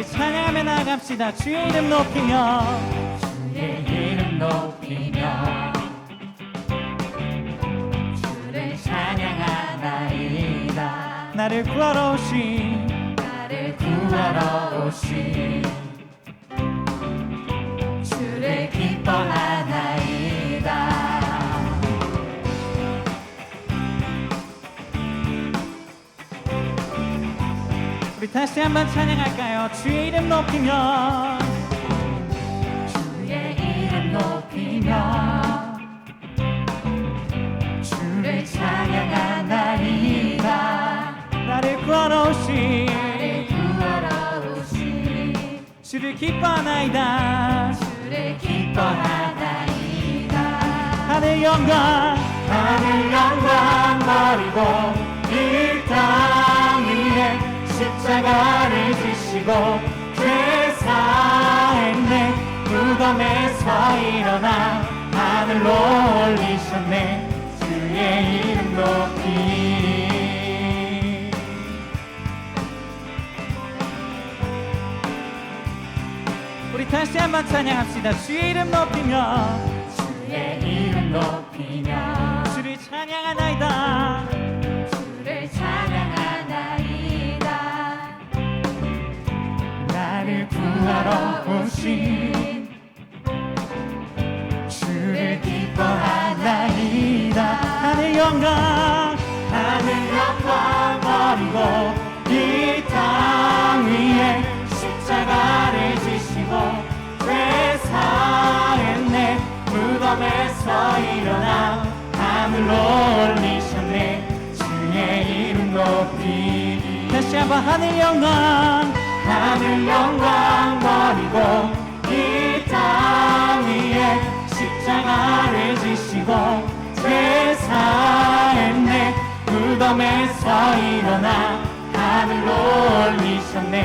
우리 찬양하며 나갑시다. 주의 이름 높이며 주의 이름 높이며 주를 찬양하나이다. 나를 구하러 오신 구하러 오신 주를 기뻐하나이다. 우리 다시 한번 찬양할까요? 주의 이름 높이며 주의 이름 높이며 주를 찬양하나이다. 나를 구하러 오신 주를 기뻐하나이다. 주를 기뻐하나이다. 하늘 영광 버리고 이 땅 위에 십자가를 지시고 죄사했네. 무덤에서 일어나 하늘로 올리셨네. 주의 이름 높이 우리 다시 한번 찬양합시다. 주의 이름 높이며 주의 이름 높이며 주를 찬양하나이다. 주를 찬양하나이다. 나를 구하러 오신 주를 기뻐하나이다. 하늘 영광 버리고 이 땅 위에 십자가를 지시고 죄사했네. 무덤에서 일어나 하늘로 올리셨네. 주의 이름 높이 다시 한번 하늘 영광 버리고 이 땅 위에 십자가를 지시고 죄사했네. 무덤에서 일어나 하늘로 올리셨네.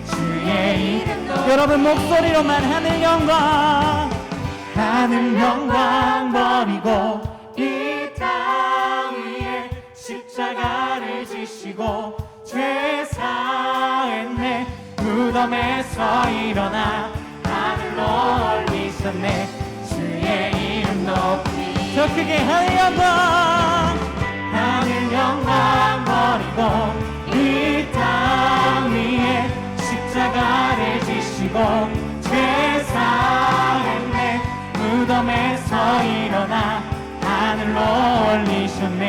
주의 이름 높이 여러분 목소리로만 하늘 영광 버리고 이 땅 위에 십자가를 지시고 죄사했네. 무덤에서 일어나 하늘로 올리셨네. 주의 이름 높이 더 크게 하늘 영광 버리고 이 땅 위에 십자가를 지시고 죄사했네. 무덤에서 일어나 하늘로 올리셨네.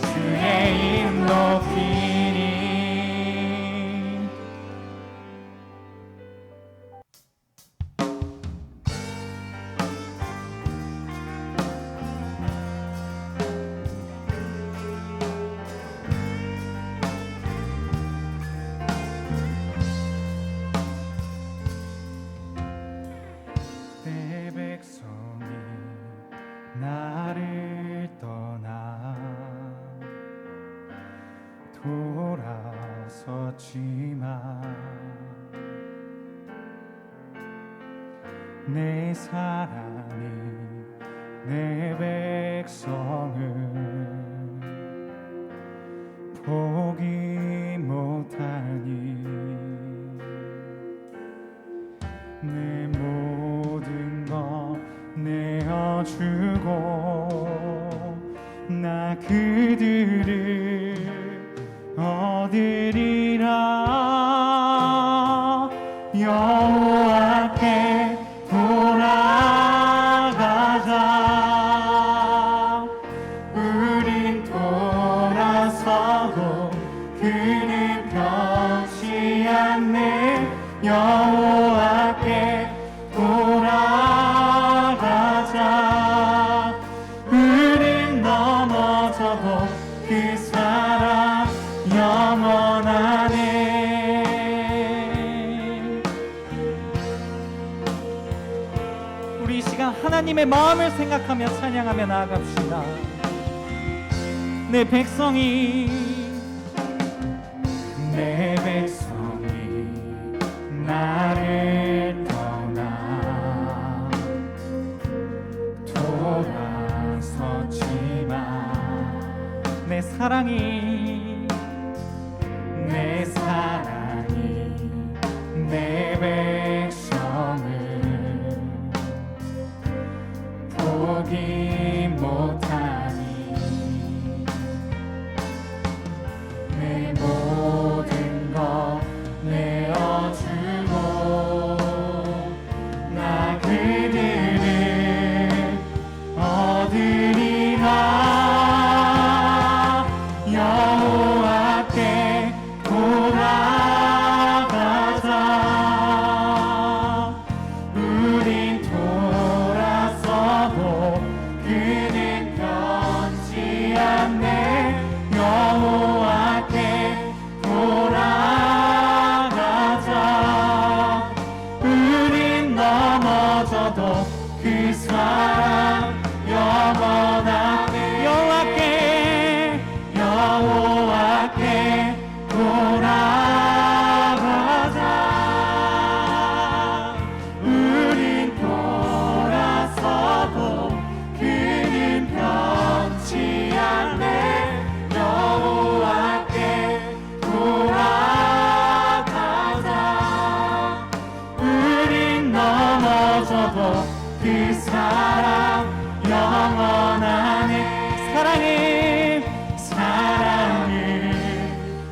주의 이름 높이니 내 백성이 나를 떠나 돌아섰지만 내 사랑이 내 백성을 포기 못하니 내 모든 것 내어주고 나 그들을 얻으리라. 여호와께 돌아가자. 우린 돌아서고 그는 변치 않네. 여호와께 돌아가자. 우린 넘어져도 그 사랑 영원하네. 우리 이 시간 하나님의 마음을 생각하며 찬양하며 나아갑시다. 내 백성이 나를 떠나 돌아섰지만 내 사랑이 내 그 사랑 영원하네. 여호와께 돌아가자. 우린 돌아서도 그는 변치 않네. 여호와께 돌아가자. 우린 넘어져도 그 사랑 영원하네. 사랑을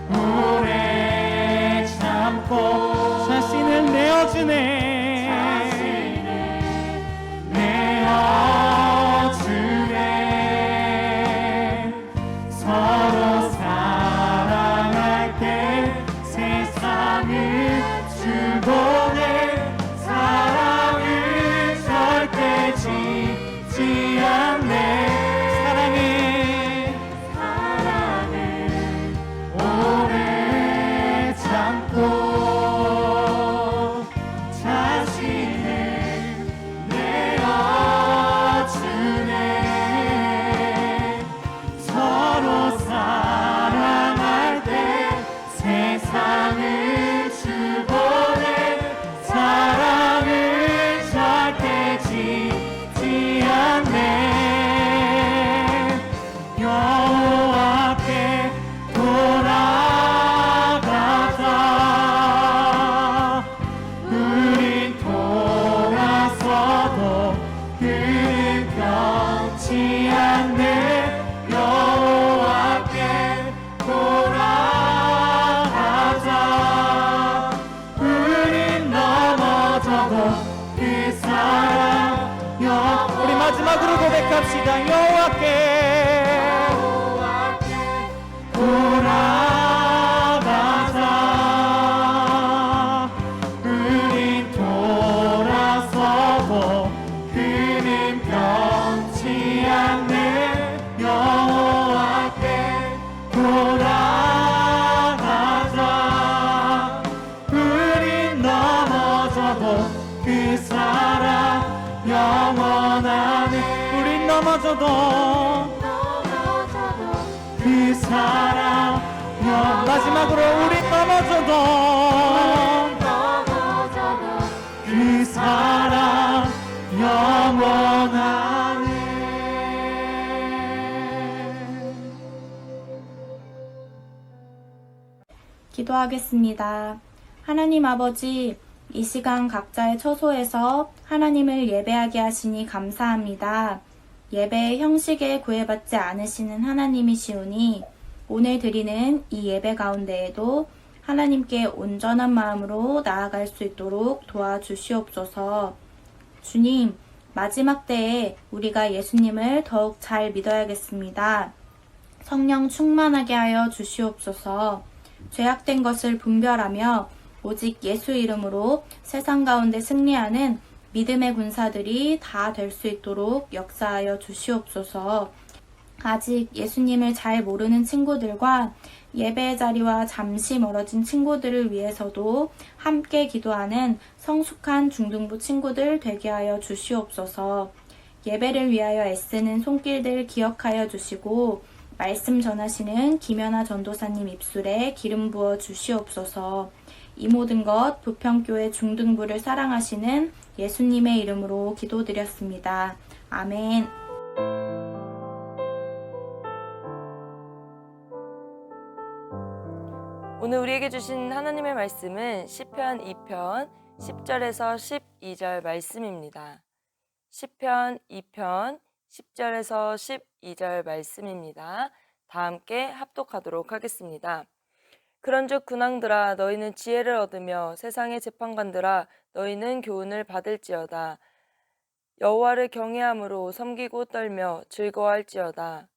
오래 참고 자신을 내어주네. 서로 사랑할 때 세상을 주보내. 사랑을 절대 짓지 않네. 사랑을 오래 참고 자신을 내어주네. 서로 사랑할 때 세상을 주보내. 사랑을 절대 짓지 않네. 여호와께 돌아가자. 우린 돌아서도 그는 변치 않네. 여호와께 돌아가자. 우린 넘어져도 그 사랑 우리 마지막으로 고백합시다. 여호와께 돌아가자. 우린 돌아서도 그는 변치 않네. 여호와께 돌아가자. 우린 넘어져도 그 사랑 영원하네. 우린 넘어져도 그 사랑 마지막으로 우린 넘어져도 그 사랑 영원하네. 기도하겠습니다. 하나님 아버지, 이 시간 각자의 처소에서 하나님을 예배하게 하시니 감사합니다. 예배의 형식에 구애받지 않으시는 하나님이시오니 오늘 드리는 이 예배 가운데에도 하나님께 온전한 마음으로 나아갈 수 있도록 도와주시옵소서. 주님, 마지막 때에 우리가 예수님을 더욱 잘 믿어야겠습니다. 성령 충만하게 하여 주시옵소서. 죄악된 것을 분별하며 오직 예수 이름으로 세상 가운데 승리하는 믿음의 군사들이 다 될 수 있도록 역사하여 주시옵소서. 아직 예수님을 잘 모르는 친구들과 예배의 자리와 잠시 멀어진 친구들을 위해서도 함께 기도하는 성숙한 중등부 친구들 되게 하여 주시옵소서. 예배를 위하여 애쓰는 손길들 기억하여 주시고 말씀 전하시는 김연아 전도사님 입술에 기름 부어 주시옵소서. 이 모든 것 부평교회 중등부를 사랑하시는 예수님의 이름으로 기도드렸습니다. 아멘. 오늘 우리에게 주신 하나님의 말씀은 시편 2편 10절에서 12절 말씀입니다. 시편 2편 10절에서 12절 말씀입니다. 다 함께 합독하도록 하겠습니다. 그런즉 군왕들아 너희는 지혜를 얻으며 세상의 재판관들아 너희는 교훈을 받을지어다. 여호와를 경외함으로 섬기고 떨며 즐거워할지어다.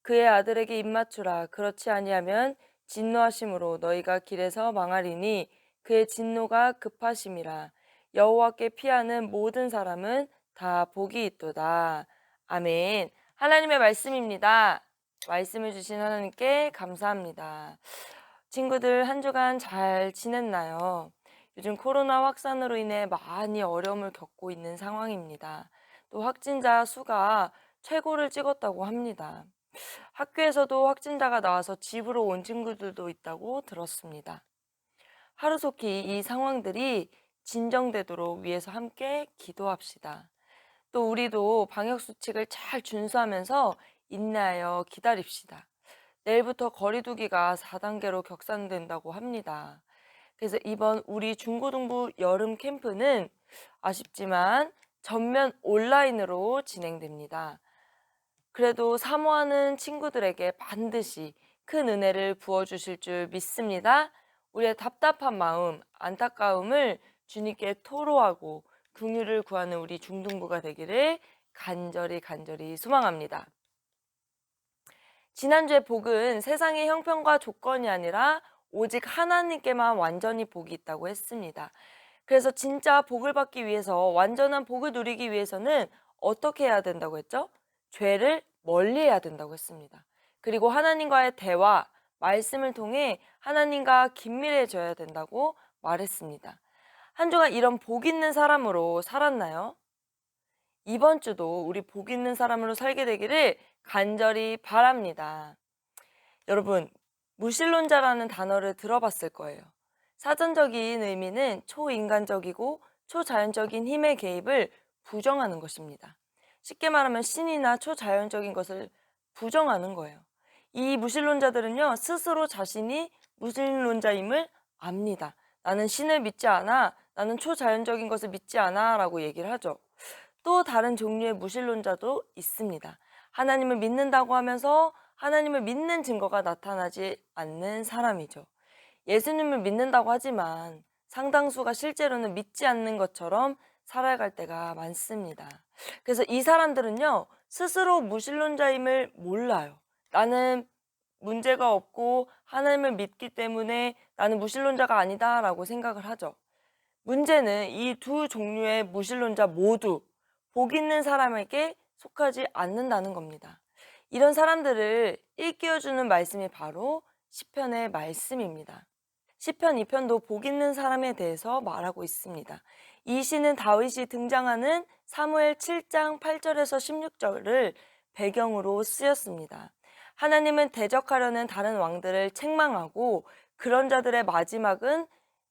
그의 아들에게 입맞추라. 그렇지 아니하면 진노하심으로 너희가 길에서 망하리니 그의 진노가 급하심이라. 여호와께 피하는 모든 사람은 다 복이 있도다. 아멘. 하나님의 말씀입니다. 말씀을 주신 하나님께 감사합니다. 친구들 한 주간 잘 지냈나요? 요즘 코로나 확산으로 인해 많이 어려움을 겪고 있는 상황입니다. 또 확진자 수가 최고를 찍었다고 합니다. 학교에서도 확진자가 나와서 집으로 온 친구들도 있다고 들었습니다. 하루속히 이 상황들이 진정되도록 위해서 함께 기도합시다. 또 우리도 방역수칙을 잘 준수하면서 인내하여 기다립시다. 내일부터 거리두기가 4단계로 격상된다고 합니다. 그래서 이번 우리 중고등부 여름 캠프는 아쉽지만 전면 온라인으로 진행됩니다. 그래도 사모하는 친구들에게 반드시 큰 은혜를 부어주실 줄 믿습니다. 우리의 답답한 마음, 안타까움을 주님께 토로하고 긍휼을 구하는 우리 중등부가 되기를 간절히 소망합니다. 지난주에 복은 세상의 형편과 조건이 아니라 오직 하나님께만 완전히 복이 있다고 했습니다. 그래서 진짜 복을 받기 위해서, 완전한 복을 누리기 위해서는 어떻게 해야 된다고 했죠? 죄를 멀리해야 된다고 했습니다. 그리고 하나님과의 대화, 말씀을 통해 하나님과 긴밀해져야 된다고 말했습니다. 한 주간 이런 복 있는 사람으로 살았나요? 이번 주도 우리 복 있는 사람으로 살게 되기를 간절히 바랍니다. 여러분, 무신론자라는 단어를 들어봤을 거예요. 사전적인 의미는 초인간적이고 초자연적인 힘의 개입을 부정하는 것입니다. 쉽게 말하면 신이나 초자연적인 것을 부정하는 거예요. 이 무신론자들은요, 스스로 자신이 무신론자임을 압니다. 나는 신을 믿지 않아, 나는 초자연적인 것을 믿지 않아 라고 얘기를 하죠. 또 다른 종류의 무신론자도 있습니다. 하나님을 믿는다고 하면서 하나님을 믿는 증거가 나타나지 않는 사람이죠. 예수님을 믿는다고 하지만 상당수가 실제로는 믿지 않는 것처럼 살아갈 때가 많습니다. 그래서 이 사람들은요, 스스로 무신론자임을 몰라요. 나는 문제가 없고 하나님을 믿기 때문에 나는 무신론자가 아니다 라고 생각을 하죠. 문제는 이 두 종류의 무신론자 모두 복 있는 사람에게 속하지 않는다는 겁니다. 이런 사람들을 일깨워주는 말씀이 바로 시편의 말씀입니다. 시편 2편도 복 있는 사람에 대해서 말하고 있습니다. 이 시는 다윗이 등장하는 사무엘 7장 8절에서 16절을 배경으로 쓰였습니다. 하나님은 대적하려는 다른 왕들을 책망하고 그런 자들의 마지막은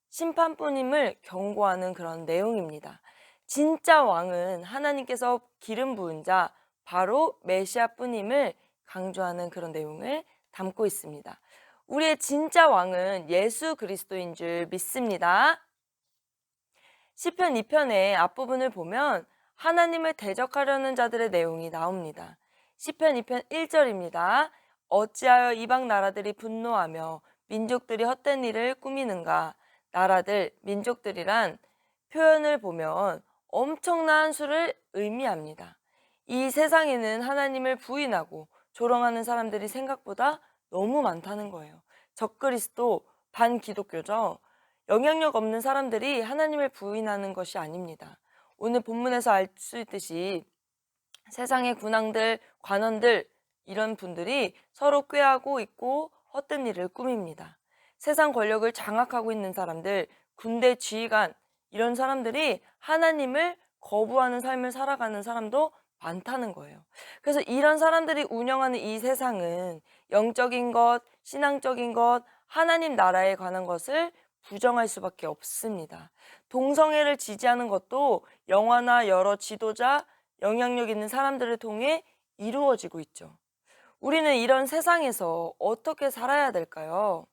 심판뿐임을 경고하는 그런 내용입니다. 진짜 왕은 하나님께서 기름 부은 자, 바로 메시아뿐임을 강조하는 그런 내용을 담고 있습니다. 우리의 진짜 왕은 예수 그리스도인 줄 믿습니다. 시편 2편의 앞부분을 보면 하나님을 대적하려는 자들의 내용이 나옵니다. 시편 2편 1절입니다. 어찌하여 이방 나라들이 분노하며 민족들이 헛된 일을 꾸미는가. 나라들, 민족들이란 표현을 보면 엄청난 수를 의미합니다. 이 세상에는 하나님을 부인하고 조롱하는 사람들이 생각보다 너무 많다는 거예요. 적그리스도, 반기독교죠. 영향력 없는 사람들이 하나님을 부인하는 것이 아닙니다. 오늘 본문에서 알 수 있듯이 세상의 군왕들, 관원들 이런 분들이 서로 꾀하고 있고 헛된 일을 꾸밉니다. 세상 권력을 장악하고 있는 사람들, 군대 지휘관 이런 사람들이 하나님을 거부하는 삶을 살아가는 사람도 많다는 거예요. 그래서 이런 사람들이 운영하는 이 세상은 영적인 것, 신앙적인 것, 하나님 나라에 관한 것을 부정할 수밖에 없습니다. 동성애를 지지하는 것도 영화나 여러 지도자, 영향력 있는 사람들을 통해 이루어지고 있죠. 우리는 이런 세상에서 어떻게 살아야 될까요?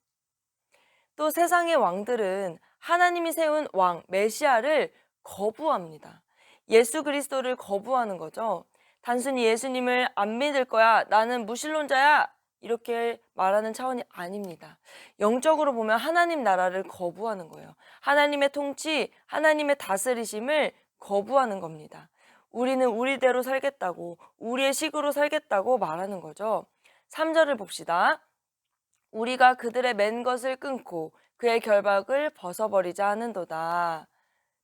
또 세상의 왕들은 하나님이 세운 왕, 메시아를 거부합니다. 예수 그리스도를 거부하는 거죠. 단순히 예수님을 안 믿을 거야, 나는 무신론자야 이렇게 말하는 차원이 아닙니다. 영적으로 보면 하나님 나라를 거부하는 거예요. 하나님의 통치, 하나님의 다스리심을 거부하는 겁니다. 우리는 우리대로 살겠다고, 우리의 식으로 살겠다고 말하는 거죠. 3절을 봅시다. 우리가 그들의 맨 것을 끊고 그의 결박을 벗어버리자 하는도다.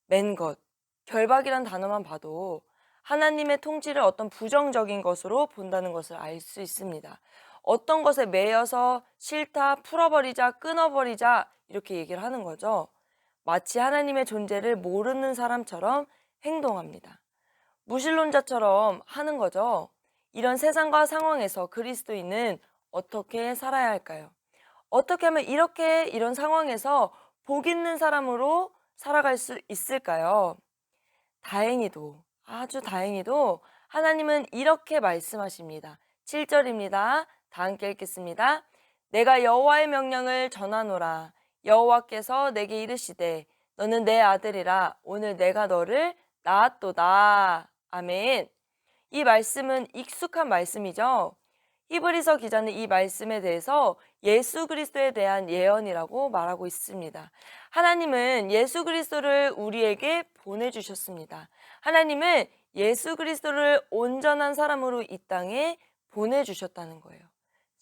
맨 것, 결박이란 단어만 봐도 하나님의 통치를 어떤 부정적인 것으로 본다는 것을 알 수 있습니다. 어떤 것에 매여서 싫다, 풀어버리자, 끊어버리자 이렇게 얘기를 하는 거죠. 마치 하나님의 존재를 모르는 사람처럼 행동합니다. 무신론자처럼 하는 거죠. 이런 세상과 상황에서 그리스도인은 어떻게 살아야 할까요? 어떻게 하면 이런 상황에서 복 있는 사람으로 살아갈 수 있을까요? 다행히도, 아주 다행히도 하나님은 이렇게 말씀하십니다. 7절입니다. 다 함께 읽겠습니다. 내가 여호와의 명령을 전하노라. 여호와께서 내게 이르시되 너는 내 아들이라. 오늘 내가 너를 낳았도다. 아멘. 이 말씀은 익숙한 말씀이죠. 히브리서 기자는 이 말씀에 대해서 예수 그리스도에 대한 예언이라고 말하고 있습니다. 하나님은 예수 그리스도를 우리에게 보내주셨습니다. 하나님은 예수 그리스도를 온전한 사람으로 이 땅에 보내주셨다는 거예요.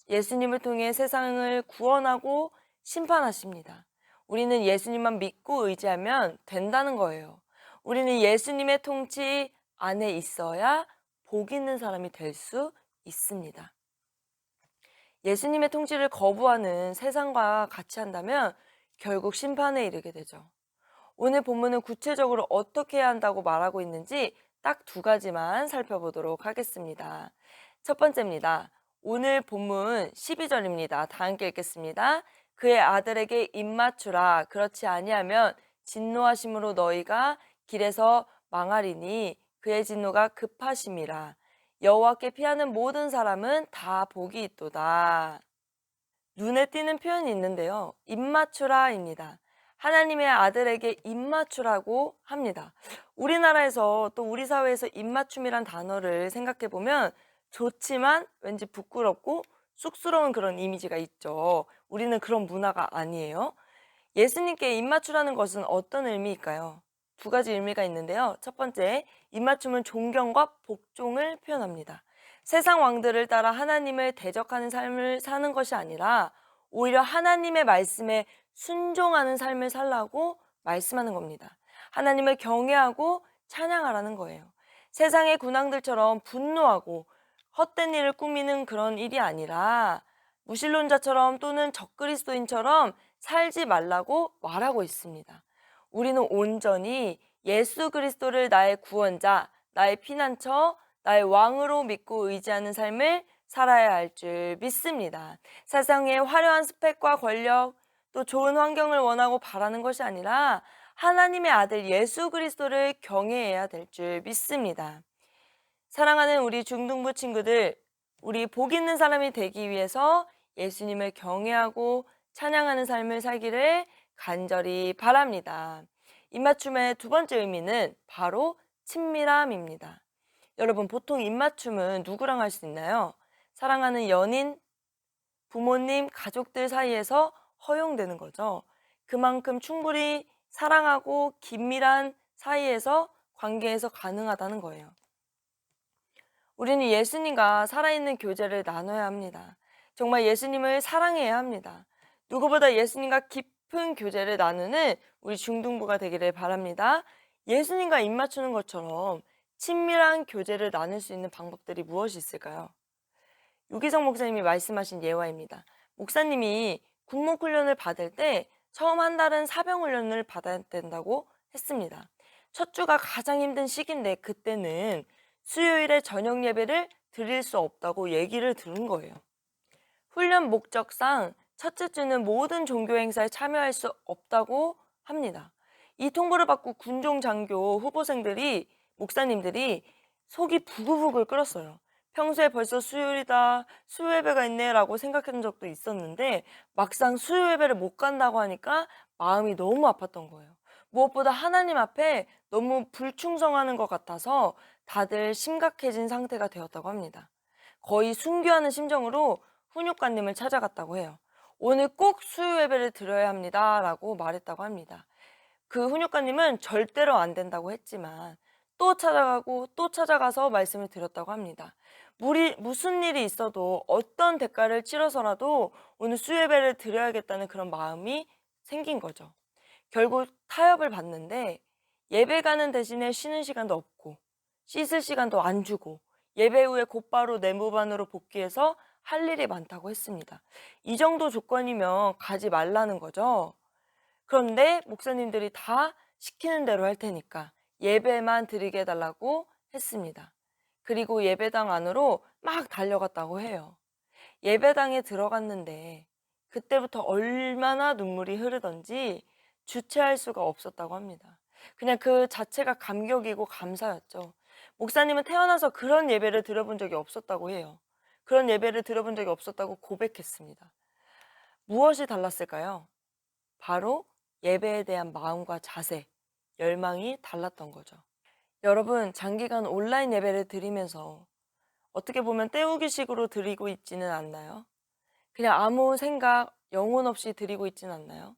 예수님을 통해 세상을 구원하고 심판하십니다. 우리는 예수님만 믿고 의지하면 된다는 거예요. 우리는 예수님의 통치 안에 있어야 복 있는 사람이 될 수 있습니다. 예수님의 통치를 거부하는 세상과 같이 한다면 결국 심판에 이르게 되죠. 오늘 본문은 구체적으로 어떻게 해야 한다고 말하고 있는지 딱 2가지만 살펴보도록 하겠습니다. 첫 번째입니다. 오늘 본문 12절입니다. 다 함께 읽겠습니다. 그의 아들에게 입맞추라. 그렇지 아니하면 진노하심으로 너희가 길에서 망하리니 그의 진노가 급하심이라. 여호와께 피하는 모든 사람은 다 복이 있도다. 눈에 띄는 표현이 있는데요. 입맞추라입니다. 하나님의 아들에게 입맞추라고 합니다. 우리나라에서 또 우리 사회에서 입맞춤이란 단어를 생각해 보면 좋지만 왠지 부끄럽고 쑥스러운 그런 이미지가 있죠. 우리는 그런 문화가 아니에요. 예수님께 입맞추라는 것은 어떤 의미일까요? 2가지 의미가 있는데요. 첫 번째, 입맞춤은 존경과 복종을 표현합니다. 세상 왕들을 따라 하나님을 대적하는 삶을 사는 것이 아니라 오히려 하나님의 말씀에 순종하는 삶을 살라고 말씀하는 겁니다. 하나님을 경외하고 찬양하라는 거예요. 세상의 군왕들처럼 분노하고 헛된 일을 꾸미는 그런 일이 아니라 무신론자처럼 또는 적그리스도인처럼 살지 말라고 말하고 있습니다. 우리는 온전히 예수 그리스도를 나의 구원자, 나의 피난처, 나의 왕으로 믿고 의지하는 삶을 살아야 할 줄 믿습니다. 세상의 화려한 스펙과 권력, 또 좋은 환경을 원하고 바라는 것이 아니라 하나님의 아들 예수 그리스도를 경외해야 될 줄 믿습니다. 사랑하는 우리 중등부 친구들, 우리 복 있는 사람이 되기 위해서 예수님을 경외하고 찬양하는 삶을 살기를 간절히 바랍니다. 입맞춤의 2번째 의미는 바로 친밀함입니다. 여러분, 보통 입맞춤은 누구랑 할 수 있나요? 사랑하는 연인, 부모님, 가족들 사이에서 허용되는 거죠. 그만큼 충분히 사랑하고 긴밀한 사이에서 관계에서 가능하다는 거예요. 우리는 예수님과 살아있는 교제를 나눠야 합니다. 정말 예수님을 사랑해야 합니다. 누구보다 예수님과 깊은 교제를 나누는 우리 중등부가 되기를 바랍니다. 예수님과 입맞추는 것처럼 친밀한 교제를 나눌 수 있는 방법들이 무엇이 있을까요? 유기성 목사님이 말씀하신 예화입니다. 목사님이 군목 훈련을 받을 때 처음 한 달은 사병 훈련을 받아야 된다고 했습니다. 첫 주가 가장 힘든 시기인데 그때는 수요일에 저녁 예배를 드릴 수 없다고 얘기를 들은 거예요. 훈련 목적상 첫째 주는 모든 종교 행사에 참여할 수 없다고 합니다. 이 통보를 받고 군종 장교 후보생들이 목사님들이 속이 부글부글 끓었어요. 평소에 벌써 수요일이다, 수요 예배가 있네 라고 생각한 적도 있었는데 막상 수요 예배를 못 간다고 하니까 마음이 너무 아팠던 거예요. 무엇보다 하나님 앞에 너무 불충성하는 것 같아서 다들 심각해진 상태가 되었다고 합니다. 거의 순교하는 심정으로 훈육관님을 찾아갔다고 해요. 오늘 꼭 수요 예배를 드려야 합니다 라고 말했다고 합니다. 그 훈육관님은 절대로 안 된다고 했지만 또 찾아가고 또 찾아가서 말씀을 드렸다고 합니다. 무슨 일이 있어도 어떤 대가를 치러서라도 오늘 수요 예배를 드려야겠다는 그런 마음이 생긴 거죠. 결국 타협을 받는데 예배 가는 대신에 쉬는 시간도 없고 씻을 시간도 안 주고 예배 후에 곧바로 내무반으로 복귀해서 할 일이 많다고 했습니다. 이 정도 조건이면 가지 말라는 거죠. 그런데 목사님들이 다 시키는 대로 할 테니까 예배만 드리게 해달라고 했습니다. 그리고 예배당 안으로 막 달려갔다고 해요. 예배당에 들어갔는데 그때부터 얼마나 눈물이 흐르던지 주체할 수가 없었다고 합니다. 그냥 그 자체가 감격이고 감사였죠. 목사님은 태어나서 그런 예배를 들어본 적이 없었다고 해요. 그런 예배를 들어본 적이 없었다고 고백했습니다. 무엇이 달랐을까요? 바로 예배에 대한 마음과 자세, 열망이 달랐던 거죠. 여러분, 장기간 온라인 예배를 드리면서 어떻게 보면 때우기식으로 드리고 있지는 않나요? 그냥 아무 생각, 영혼 없이 드리고 있지는 않나요?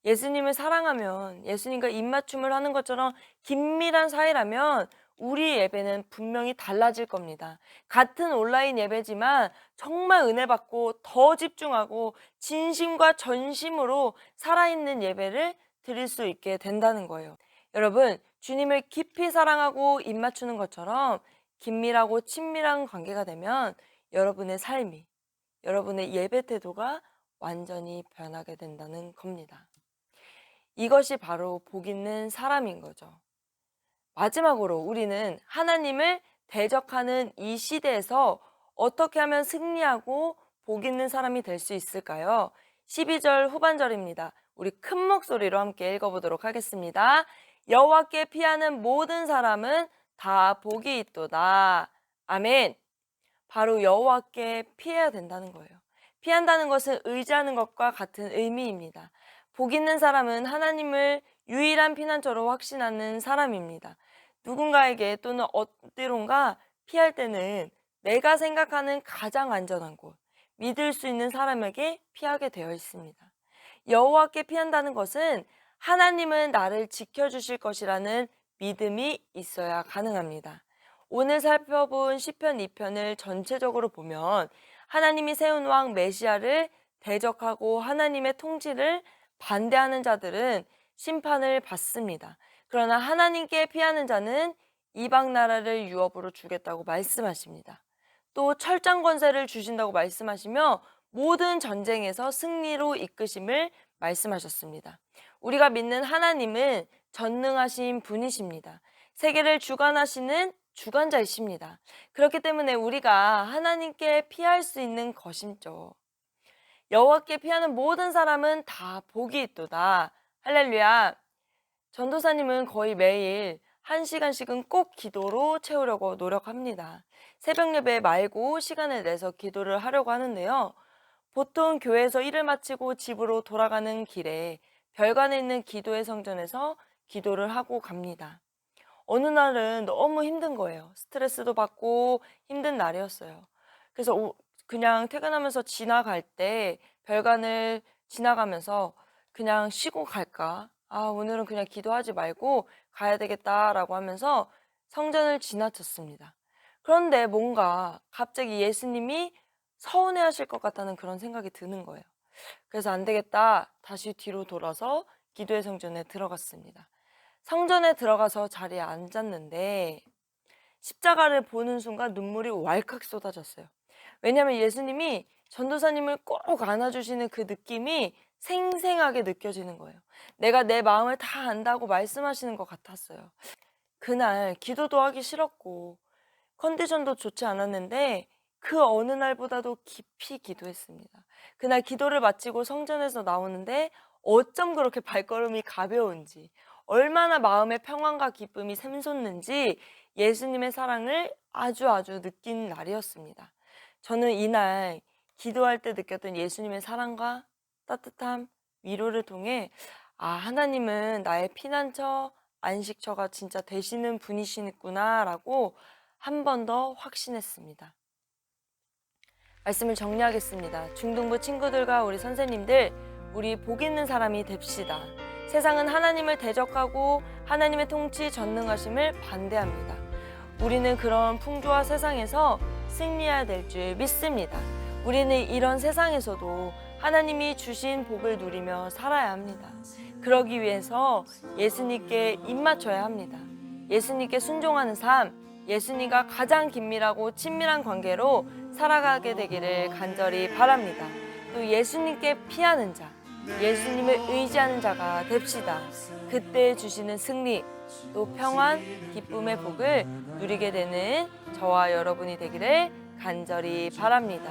예수님을 사랑하면, 예수님과 입맞춤을 하는 것처럼 긴밀한 사이라면 우리 예배는 분명히 달라질 겁니다. 같은 온라인 예배지만 정말 은혜 받고 더 집중하고 진심과 전심으로 살아있는 예배를 드릴 수 있게 된다는 거예요. 여러분, 주님을 깊이 사랑하고 입맞추는 것처럼 긴밀하고 친밀한 관계가 되면 여러분의 삶이, 여러분의 예배 태도가 완전히 변하게 된다는 겁니다. 이것이 바로 복 있는 사람인 거죠. 마지막으로 우리는 하나님을 대적하는 이 시대에서 어떻게 하면 승리하고 복 있는 사람이 될 수 있을까요? 12절 후반절입니다. 우리 큰 목소리로 함께 읽어보도록 하겠습니다. 여호와께 피하는 모든 사람은 다 복이 있도다. 아멘. 바로 여호와께 피해야 된다는 거예요. 피한다는 것은 의지하는 것과 같은 의미입니다. 복 있는 사람은 하나님을 유일한 피난처로 확신하는 사람입니다. 누군가에게 또는 어디론가 피할 때는 내가 생각하는 가장 안전한 곳, 믿을 수 있는 사람에게 피하게 되어 있습니다. 여호와께 피한다는 것은 하나님은 나를 지켜주실 것이라는 믿음이 있어야 가능합니다. 오늘 살펴본 시편 2편을 전체적으로 보면 하나님이 세운 왕 메시아를 대적하고 하나님의 통치를 반대하는 자들은 심판을 받습니다. 그러나 하나님께 피하는 자는 이방 나라를 유업으로 주겠다고 말씀하십니다. 또 철장 권세를 주신다고 말씀하시며 모든 전쟁에서 승리로 이끄심을 말씀하셨습니다. 우리가 믿는 하나님은 전능하신 분이십니다. 세계를 주관하시는 주관자이십니다. 그렇기 때문에 우리가 하나님께 피할 수 있는 것임죠. 여호와께 피하는 모든 사람은 다 복이 있도다. 할렐루야. 전도사님은 거의 매일 1시간씩은 꼭 기도로 채우려고 노력합니다. 새벽 예배 말고 시간을 내서 기도를 하려고 하는데요. 보통 교회에서 일을 마치고 집으로 돌아가는 길에 별관에 있는 기도의 성전에서 기도를 하고 갑니다. 어느 날은 너무 힘든 거예요. 스트레스도 받고 힘든 날이었어요. 그래서 그냥 퇴근하면서 지나갈 때 별관을 지나가면서 그냥 쉬고 갈까? 오늘은 그냥 기도하지 말고 가야 되겠다라고 하면서 성전을 지나쳤습니다. 그런데 뭔가 갑자기 예수님이 서운해하실 것 같다는 그런 생각이 드는 거예요. 그래서 안 되겠다. 다시 뒤로 돌아서 기도의 성전에 들어갔습니다. 성전에 들어가서 자리에 앉았는데 십자가를 보는 순간 눈물이 왈칵 쏟아졌어요. 왜냐하면 예수님이 전도사님을 꼭 안아주시는 그 느낌이 생생하게 느껴지는 거예요. 내가 내 마음을 다 안다고 말씀하시는 것 같았어요. 그날 기도도 하기 싫었고 컨디션도 좋지 않았는데 그 어느 날보다도 깊이 기도했습니다. 그날 기도를 마치고 성전에서 나오는데 어쩜 그렇게 발걸음이 가벼운지, 얼마나 마음의 평안과 기쁨이 샘솟는지 예수님의 사랑을 아주 느낀 날이었습니다. 저는 이날 기도할 때 느꼈던 예수님의 사랑과 따뜻함, 위로를 통해 하나님은 나의 피난처, 안식처가 진짜 되시는 분이시구나 라고 한 번 더 확신했습니다. 말씀을 정리하겠습니다. 중등부 친구들과 우리 선생님들, 우리 복 있는 사람이 됩시다. 세상은 하나님을 대적하고 하나님의 통치 전능하심을 반대합니다. 우리는 그런 풍조와 세상에서 승리해야 될 줄 믿습니다. 우리는 이런 세상에서도 하나님이 주신 복을 누리며 살아야 합니다. 그러기 위해서 예수님께 입맞춰야 합니다. 예수님께 순종하는 삶, 예수님과 가장 긴밀하고 친밀한 관계로 살아가게 되기를 간절히 바랍니다. 또 예수님께 피하는 자, 예수님을 의지하는 자가 됩시다. 그때 주시는 승리 또 평안, 기쁨의 복을 누리게 되는 저와 여러분이 되기를 간절히 바랍니다.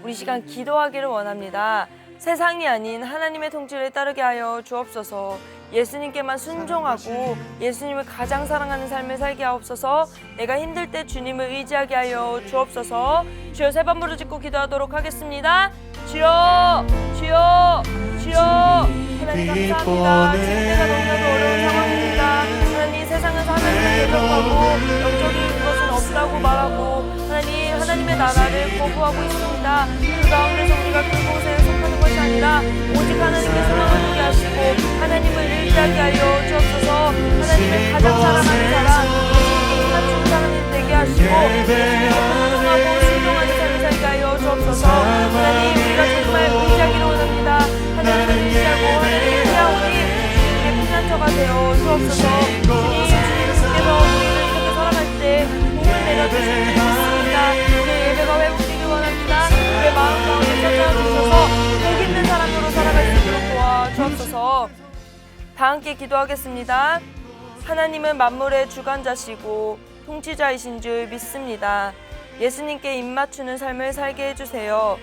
우리 시간 기도하기를 원합니다. 세상이 아닌 하나님의 통치를 따르게 하여 주옵소서. 예수님께만 순종하고 예수님을 가장 사랑하는 삶을 살게 하옵소서. 내가 힘들 때 주님을 의지하게 하여 주옵소서. 주여 세 번 부르짖고 기도하도록 하겠습니다. 주여, 주여, 주여. 하나님 감사합니다. 지금 내가 너무나도 어려운 상황입니다. 하나님, 세상에서 하나님을 대적하고 영적인 것은 없다고 말하고 하나님의 나라를 거부하고 있습니다. 그 가운데서 우리가 그곳에 속하는 것이 아니라 오직 하나님께 소망을 두게 하시고 하나님을 의지하게 하여 주옵소서. 하나님을 가장 사랑하는 사람, 예수님께 가장 사랑이 되게 하시고 순종하고 순종하는 삶을 살게 하여 주옵소서. 하나님, 우리가 정말 의지하기를 원합니다. 하나님을 의지하고 하나님을 의지하오니 주님의 피난처가 되어 주옵소서. 주님께서 우리를 이렇게 살아갈 때 복을 내려주시는 줄 믿습니다. 우리의 예배가 회복되길 원합니다. 우리의 마음 가운데 찾아주셔서 복 있는 사람으로 살아갈 수 있도록 도와주옵소서. 다 함께 기도하겠습니다. 하나님은 만물의 주관자시고 통치자이신 줄 믿습니다. 예수님께 입맞추는 삶을 살게 해주세요.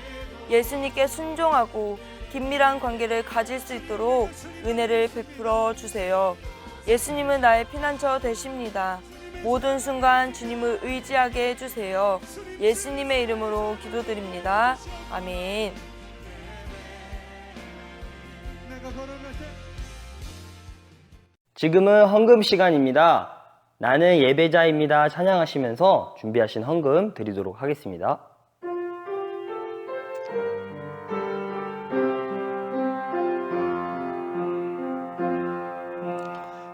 예수님께 순종하고 긴밀한 관계를 가질 수 있도록 은혜를 베풀어 주세요. 예수님은 나의 피난처 되십니다. 모든 순간 주님을 의지하게 해주세요. 예수님의 이름으로 기도드립니다. 아멘. 지금은 헌금 시간입니다. 나는 예배자입니다. 찬양하시면서 준비하신 헌금 드리도록 하겠습니다.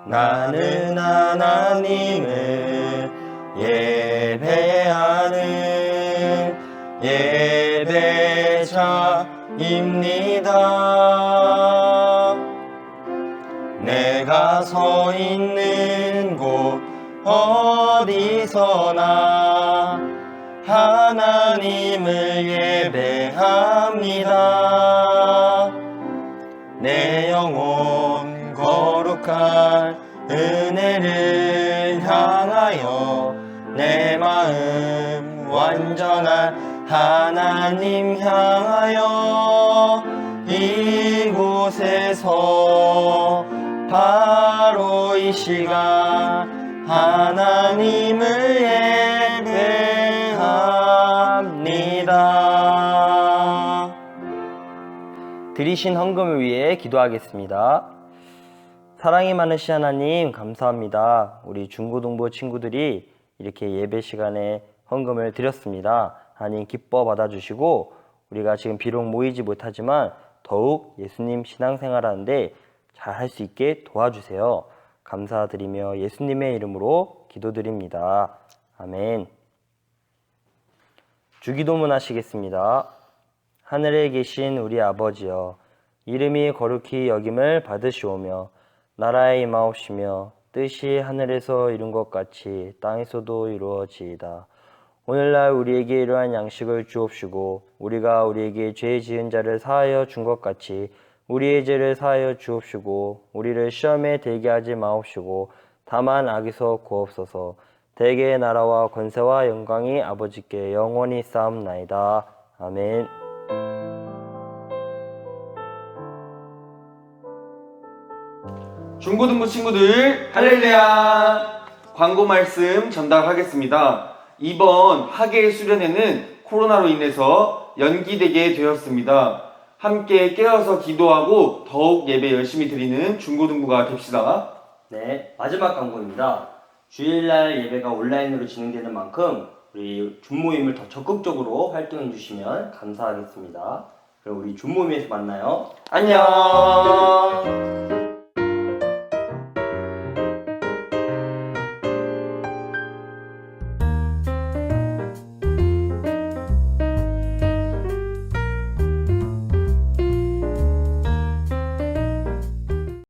나는 하나님을 예배하는 예배자입니다. 내가 서 있는 곳 어디서나 하나님을 예배합니다. 내 영혼 거룩한 은혜를 향하여 내 마음 완전한 하나님 향하여 이곳에서 바로 이 시간 하나님을 예배합니다. 드리신 헌금을 위해 기도하겠습니다. 사랑이 많으신 하나님 감사합니다. 우리 중고등부 친구들이 이렇게 예배 시간에 헌금을 드렸습니다. 하나님 기뻐 받아주시고 우리가 지금 비록 모이지 못하지만 더욱 예수님 신앙생활하는데 잘 할 수 있게 도와주세요. 감사드리며 예수님의 이름으로 기도드립니다. 아멘. 주기도문 하시겠습니다. 하늘에 계신 우리 아버지여, 이름이 거룩히 여김을 받으시오며 나라에 임하옵시며 뜻이 하늘에서 이룬 것 같이 땅에서도 이루어지이다. 오늘날 우리에게 이러한 양식을 주옵시고 우리가 우리에게 죄 지은 자를 사하여 준 것 같이 우리의 죄를 사하여 주옵시고 우리를 시험에 들게 하지 마옵시고 다만 악에서 구하옵소서. 대개의 나라와 권세와 영광이 아버지께 영원히 쌓옵나이다. 아멘. 중고등부 친구들 할렐루야. 광고 말씀 전달하겠습니다. 이번 학예 수련회는 코로나로 인해서 연기되게 되었습니다. 함께 깨어서 기도하고 더욱 예배 열심히 드리는 중고등부가 됩시다. 네, 마지막 광고입니다. 주일날 예배가 온라인으로 진행되는 만큼 우리 줌모임을 더 적극적으로 활동해 주시면 감사하겠습니다. 그럼 우리 줌모임에서 만나요. 안녕.